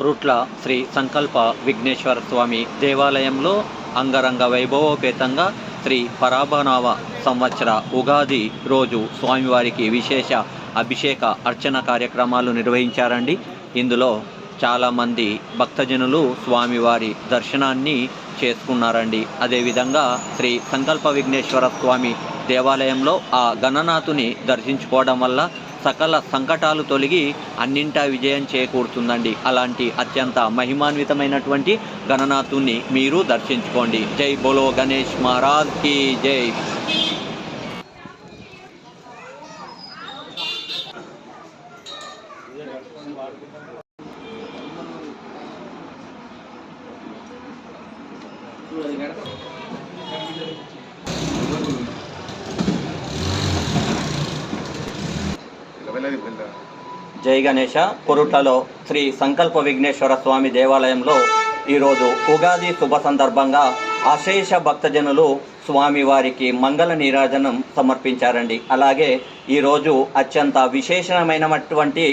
రుట్ల శ్రీ సంకల్ప విఘ్నేశ్వర స్వామి దేవాలయంలో అంగరంగ వైభవోపేతంగా శ్రీ పరాభనావ సంవత్సర ఉగాది రోజు స్వామివారికి విశేష అభిషేక అర్చన కార్యక్రమాలు నిర్వహించారండి. ఇందులో చాలామంది భక్తజనులు స్వామివారి దర్శనాన్ని చేసుకున్నారండి. అదేవిధంగా శ్రీ సంకల్ప విఘ్నేశ్వర స్వామి దేవాలయంలో ఆ గణనాథుని దర్శించుకోవడం వల్ల సకల సంకటాలు తొలగి అన్నింటా విజయం చేకూరుతుందండి. అలాంటి అత్యంత మహిమాన్వితమైనటువంటి గణనాథుని మీరు దర్శించుకోండి. జై బోలో గణేష్ మహారాజ్ కి జై. జై గణేష. కొరుట్లలో శ్రీ సంకల్ప విఘ్నేశ్వర స్వామి దేవాలయంలో ఈరోజు ఉగాది శుభ సందర్భంగా అశేష భక్తజనులు స్వామివారికి మంగళ నీరాజనం సమర్పించారండి. అలాగే ఈరోజు అత్యంత విశేషమైనటువంటి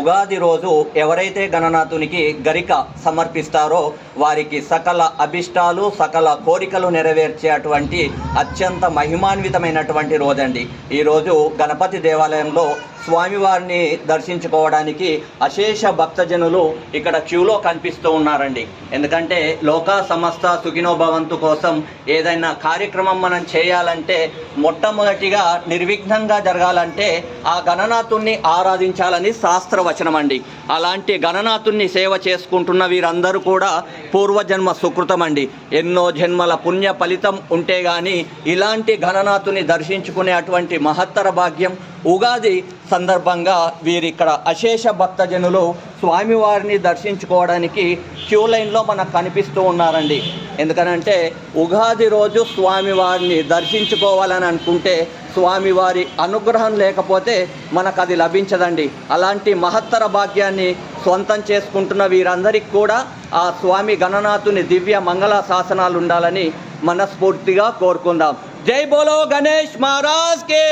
ఉగాది రోజు ఎవరైతే గణనాథునికి గరిక సమర్పిస్తారో వారికి సకల అభిష్టాలు సకల కోరికలు నెరవేర్చేటువంటి అత్యంత మహిమాన్వితమైనటువంటి రోజండి. ఈరోజు గణపతి దేవాలయంలో స్వామివారిని దర్శించుకోవడానికి అశేష భక్తజనులు ఇక్కడ క్యూలో కనిపిస్తూ ఉన్నారండి. ఎందుకంటే లోకా సమస్త సుఖినో భవంతు కోసం ఏదైనా కార్యక్రమం మనం చేయాలంటే మొట్టమొదటిగా నిర్విఘ్నంగా జరగాలంటే ఆ గణనాథుణ్ణి ఆరాధించాలని శాస్త్రవచనం అండి. అలాంటి గణనాథుణ్ణి సేవ చేసుకుంటున్న వీరందరూ కూడా పూర్వజన్మ సుకృతం అండి. ఎన్నో జన్మల పుణ్య ఫలితం ఉంటే గాని ఇలాంటి గణనాథుని దర్శించుకునే అటువంటి మహత్తర భాగ్యం ఉగాది సందర్భంగా వీరిక్కడ అశేష భక్తజనులు స్వామివారిని దర్శించుకోవడానికి క్యూ లైన్లో మనకు కనిపిస్తూ ఉన్నారండి. ఎందుకనంటే ఉగాది రోజు స్వామివారిని దర్శించుకోవాలని అనుకుంటే స్వామివారి అనుగ్రహం లేకపోతే మనకు అది లభించదండి. అలాంటి మహత్తర భాగ్యాన్ని సొంతం చేసుకుంటున్న వీరందరికీ కూడా ఆ స్వామి గణనాథుని దివ్య మంగళ శాసనాలు ఉండాలని మనస్ఫూర్తిగా కోరుకుందాం. జై బోలో గణేష్ మహారాజ్ కి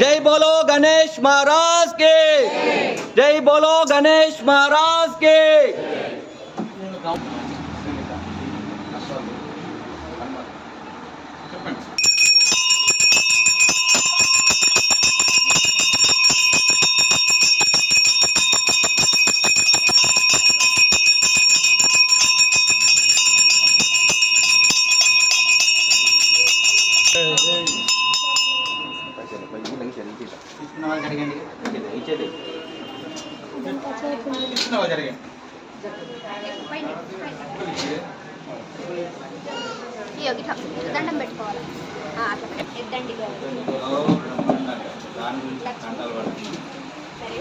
జై. బోలో గణేష్ మహారాజ్ కి జై. బోలో గణేష్ మహారాజ్ కి. దండం పెట్టుకోవాలి. అట్లా ఎద్దండి సరే.